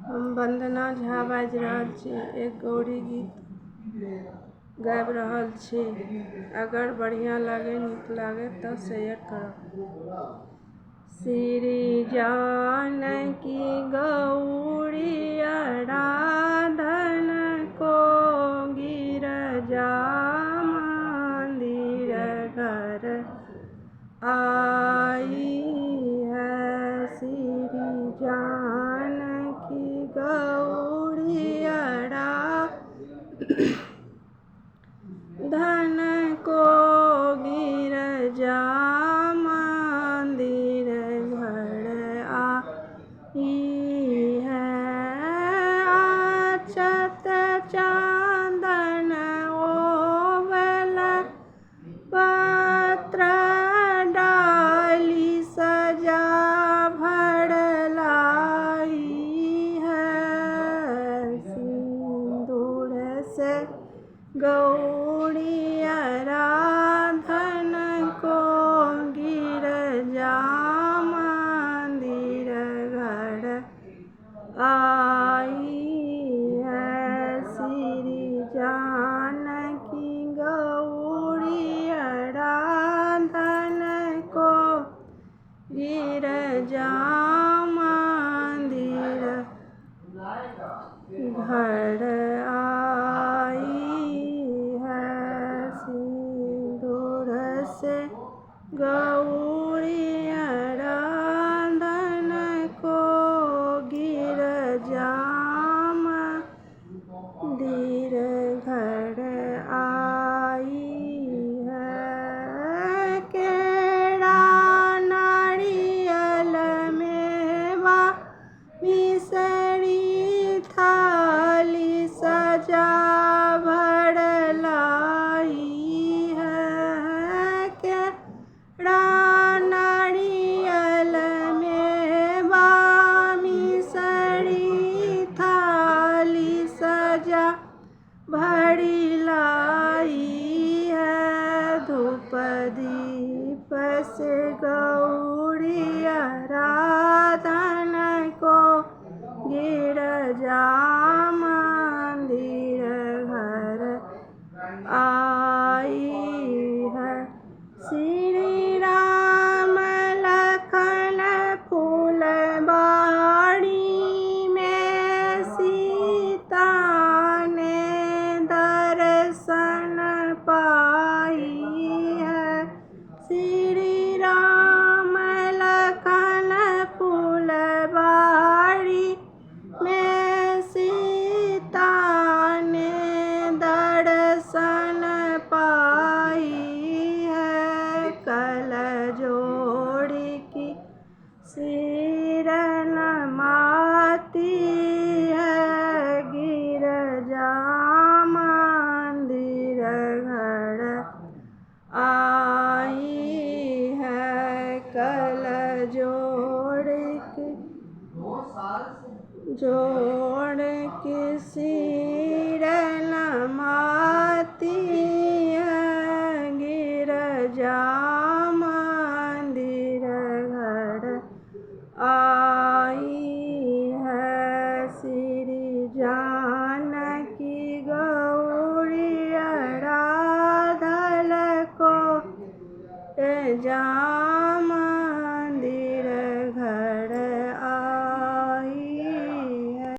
हम वंदना झा बाजि रहल छी। एक गौरी गीत गाबि रहल छी। अगर बढ़िया लागे, नीक लागे तऽ शेयर करब। श्री जानकी गौरी आराधन को गिरजा मंदिर घर आई है। श्री जानकी गौरी आराधन को गिरजा मंदिर घर आई है। अक्षत चंदन ओवल पत्र डाली सजा भर लाई है। सिंदूर से गौरी आराधन को गिरजा मंदिर घर आई है। श्री जानकी गौरी आराधन को गिरजा मंदिर घर आई है। सिंदूर से गौरी आराधन को गिरजा मंदिर घर आई है। केरा नारियल मेवा मिसरी थाली सजा भर लाई है। केरा नारियल मेवा मिसरी थाली सजा भरी लाई है। धूप दीप से गौरी आराधन को गिरजा मंदिर घर आई है। श्री राम लखन फूल बाड़ी में सीता ने दर्शन पाई है। श्री राम लखन फूल बाड़ी में सीता ने दर्शन पाई है। कल जोड़ी की सिर नमाती है। गिरजा मंदिर घर आई है। कल जोड़ के सिर नमाती